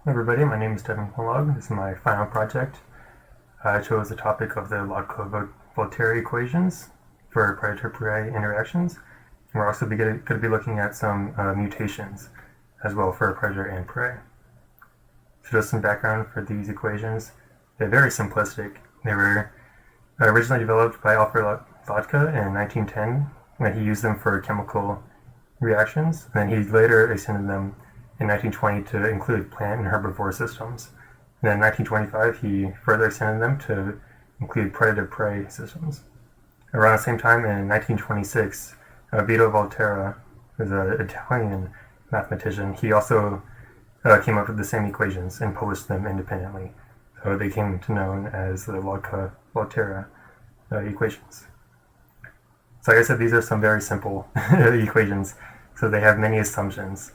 Everybody, my name is Devin Quinlog. This is my final project. I chose the topic of the Volterra equations for predator-prey interactions. We're also going to be looking at some mutations as well for predator and prey. So just some background for these equations. They're very simplistic. They were originally developed by Alfred Lotka in 1910 when he used them for chemical reactions, and then he later extended them in 1920 to include plant and herbivore systems. And then in 1925, he further extended them to include predator-prey systems. Around the same time, in 1926, Vito Volterra, who's an Italian mathematician, he also came up with the same equations and published them independently. So they came to known as the Volterra equations. So like I said, these are some very simple equations, so they have many assumptions.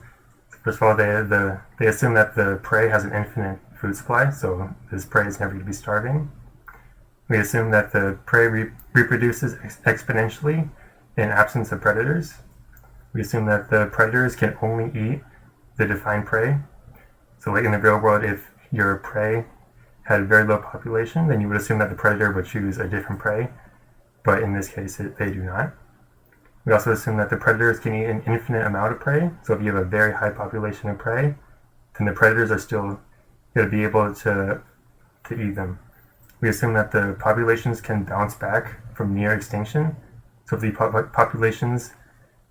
First of all, they assume that the prey has an infinite food supply, so this prey is never going to be starving. We assume that the prey reproduces exponentially in absence of predators. We assume that the predators can only eat the defined prey. So like in the real world, if your prey had a very low population, then you would assume that the predator would choose a different prey, but in this case, they do not. We also assume that the predators can eat an infinite amount of prey. So if you have a very high population of prey, then the predators are still going to be able to eat them. We assume that the populations can bounce back from near extinction. So if the populations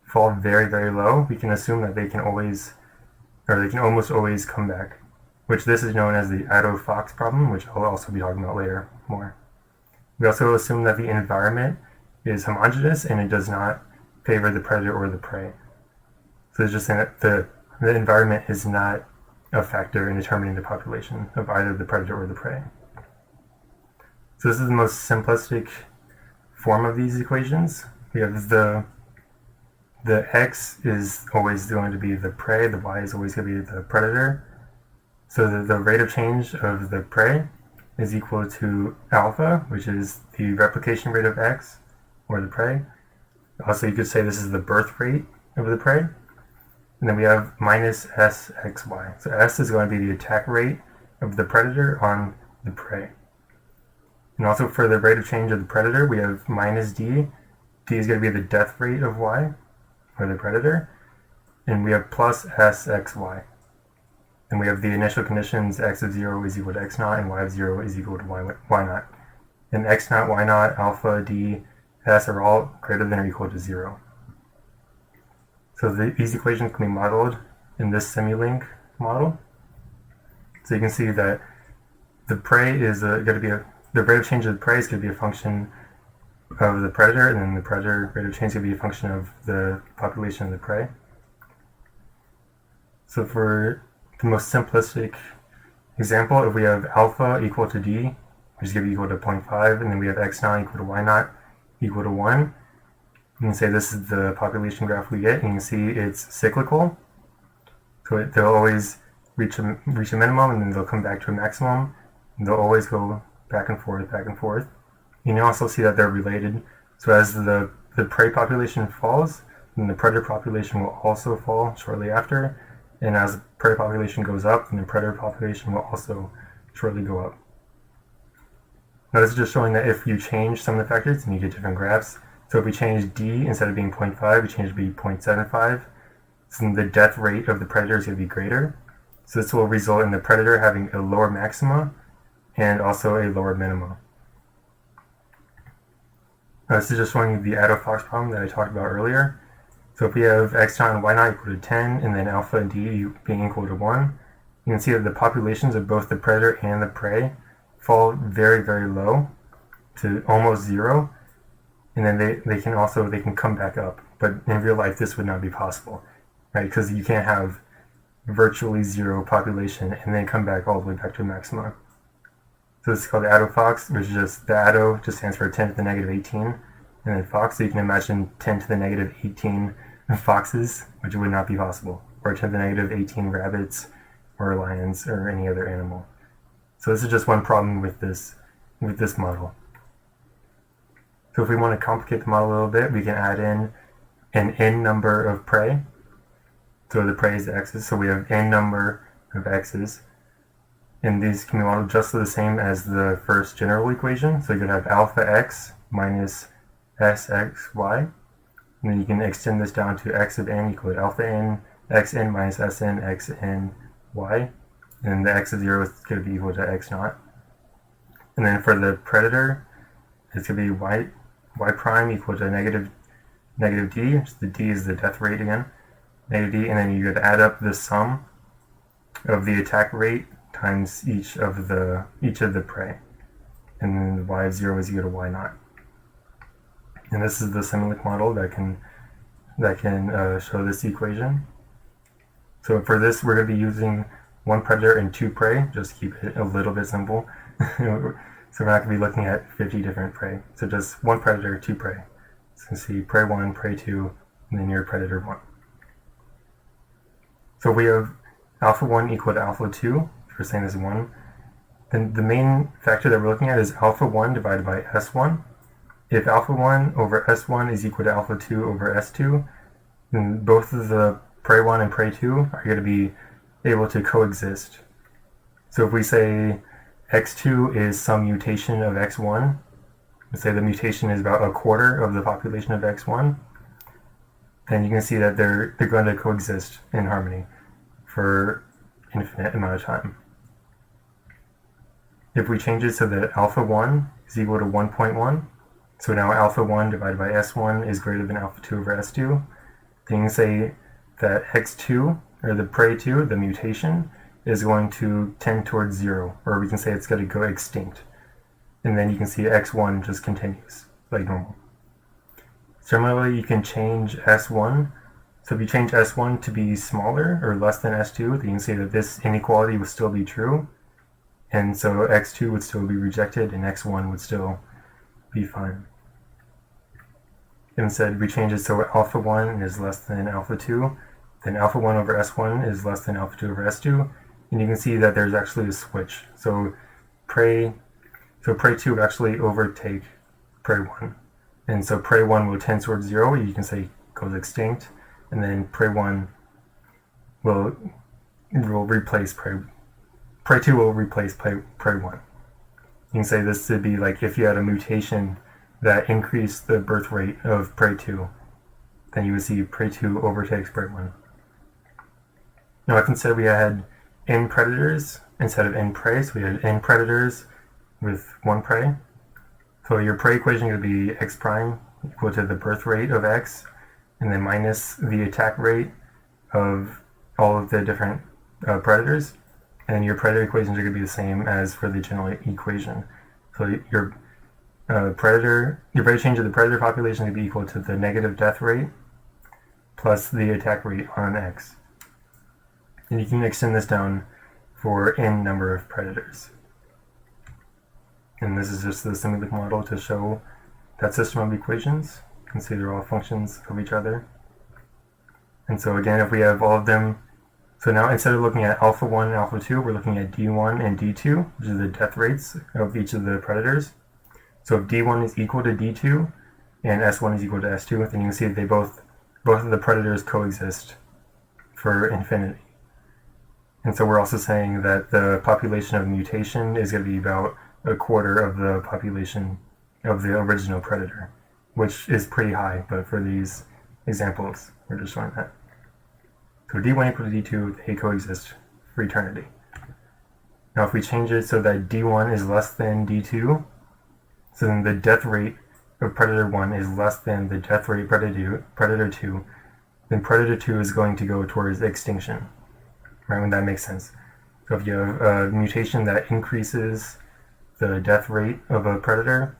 fall very, very low, we can assume that they can almost always come back, which this is known as the Addo-Fox problem, which I'll also be talking about later more. We also assume that the environment is homogeneous and it does not favor the predator or the prey. So it's just saying that the environment is not a factor in determining the population of either the predator or the prey. So this is the most simplistic form of these equations. We have the x is always going to be the prey, the y is always going to be the predator. So the rate of change of the prey is equal to alpha, which is the replication rate of x, or the prey. Also, you could say this is the birth rate of the prey. And then we have minus sxy. So s is going to be the attack rate of the predator on the prey. And also for the rate of change of the predator, we have minus d. D is going to be the death rate of y, or the predator. And we have plus sxy. And we have the initial conditions, x of 0 is equal to x naught, and y of 0 is equal to y naught. And x naught, y naught, alpha, d, s are all greater than or equal to 0. So these equations can be modeled in this Simulink model. So you can see that the prey is going to be the rate of change of the prey is going to be a function of the predator, and then the predator rate of change is going to be a function of the population of the prey. So for the most simplistic example, if we have alpha equal to d, which is going to be equal to 0.5, and then we have x naught equal to y naught equal to 1, you can say this is the population graph we get, and you can see it's cyclical. So they'll always reach a minimum, and then they'll come back to a maximum, and they'll always go back and forth, back and forth. You can also see that they're related. So as the prey population falls, then the predator population will also fall shortly after, and as the prey population goes up, then the predator population will also shortly go up. Now this is just showing that if you change some of the factors, then you get different graphs. So if we change d instead of being 0.5, we change it to be 0.75. So then the death rate of the predator is going to be greater. So this will result in the predator having a lower maxima and also a lower minima. Now this is just showing you the Addo-Fox problem that I talked about earlier. So if we have x naught and y naught equal to 10, and then alpha and d being equal to 1, you can see that the populations of both the predator and the prey fall very, very low to almost 0, and then they can come back up. But in real life, this would not be possible, right? Because you can't have virtually 0 population and then come back all the way back to a maxima. So this is called the Addo-Fox, which is just, the Addo just stands for 10 to the negative 18, and then Fox, so you can imagine 10 to the negative 18 foxes, which would not be possible, or 10 to the negative 18 rabbits, or lions, or any other animal. So this is just one problem with this model. So if we want to complicate the model a little bit, we can add in an n number of prey. So the prey is x's, so we have n number of x's. And these can be modeled just the same as the first general equation. So you could have alpha x minus sxy. And then you can extend this down to x of n equal to alpha n, xn minus sn, xn, y. And the x of 0 is going to be equal to x naught. And then for the predator, it's going to be y prime equal to negative d. The d is the death rate again. Negative d, and then you could add up the sum of the attack rate times each of the prey. And then the y of 0 is equal to y naught. And this is the Similic model that can show this equation. So for this, we're going to be using one predator and two prey, just keep it a little bit simple. So we're not going to be looking at 50 different prey. So just one predator, two prey. So you can see prey 1, prey 2, and then your predator 1. So we have alpha 1 equal to alpha 2, if we're saying this is 1. Then the main factor that we're looking at is alpha 1 divided by S1. If alpha 1 over S1 is equal to alpha 2 over S2, then both of the prey 1 and prey 2 are going to be able to coexist. So if we say x2 is some mutation of x1, let's say the mutation is about a quarter of the population of x1, then you can see that they're going to coexist in harmony for infinite amount of time. If we change it so that alpha 1 is equal to 1.1, so now alpha 1 divided by S1 is greater than alpha 2 over S2, then you can say that x2, or the prey 2, the mutation, is going to tend towards 0, or we can say it's going to go extinct. And then you can see x1 just continues, like normal. Similarly, you can change S1. So if you change S1 to be smaller or less than S2, then you can see that this inequality would still be true. And so x2 would still be rejected, and x1 would still be fine. Instead, we change it so alpha 1 is less than alpha 2, then alpha 1 over S1 is less than alpha 2 over S2, and you can see that there's actually a switch. So prey 2 would actually overtake prey 1. And so prey 1 will tend towards 0, you can say goes extinct, and then prey 1 will replace prey 2 will replace prey 1. You can say this would be like if you had a mutation that increased the birth rate of prey 2, then you would see prey 2 overtakes prey 1. Now if instead we had n predators instead of n prey, so we had n predators with one prey. So your prey equation would be x prime equal to the birth rate of x, and then minus the attack rate of all of the different predators. And your predator equations are going to be the same as for the general equation. So your rate of change of the predator population would be equal to the negative death rate plus the attack rate on x. And you can extend this down for n number of predators. And this is just the Similic model to show that system of equations. You can see they're all functions of each other. And so again, if we have all of them, so now instead of looking at alpha 1 and alpha 2, we're looking at D1 and D2, which are the death rates of each of the predators. So if D1 is equal to D2 and S1 is equal to S2, then you can see that they both of the predators coexist for infinity. And so we're also saying that the population of mutation is going to be about a quarter of the population of the original predator, which is pretty high, but for these examples, we're just showing that. So D1 equal to D2, they coexist for eternity. Now if we change it so that D1 is less than D2, so then the death rate of predator 1 is less than the death rate of predator 2, then predator 2 is going to go towards extinction, right, when that makes sense. So if you have a mutation that increases the death rate of a predator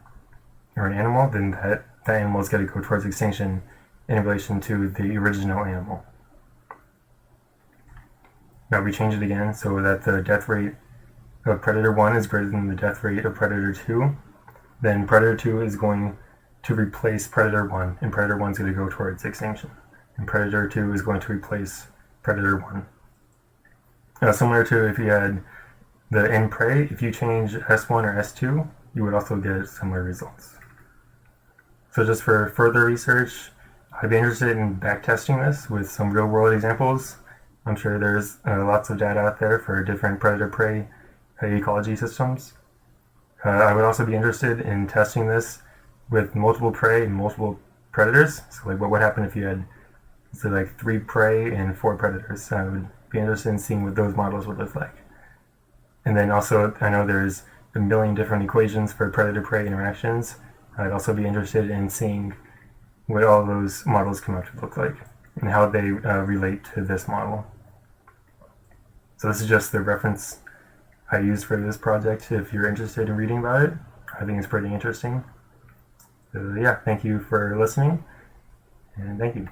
or an animal, then that animal is going to go towards extinction in relation to the original animal. Now we change it again so that the death rate of predator 1 is greater than the death rate of predator 2. Then predator 2 is going to replace predator 1, and predator 1 is going to go towards extinction. And predator 2 is going to replace predator 1. Similar to if you had the n prey, if you change S1 or S2, you would also get similar results. So just for further research, I'd be interested in backtesting this with some real-world examples. I'm sure there's lots of data out there for different predator-prey ecology systems. I would also be interested in testing this with multiple prey and multiple predators. So like what would happen if you had, say, like 3 prey and 4 predators? I would be interested in seeing what those models would look like. And then also, I know there's a million different equations for predator-prey interactions. I'd also be interested in seeing what all those models come out to look like and how they relate to this model. So this is just the reference I used for this project. If you're interested in reading about it, I think it's pretty interesting. So yeah, thank you for listening, and thank you.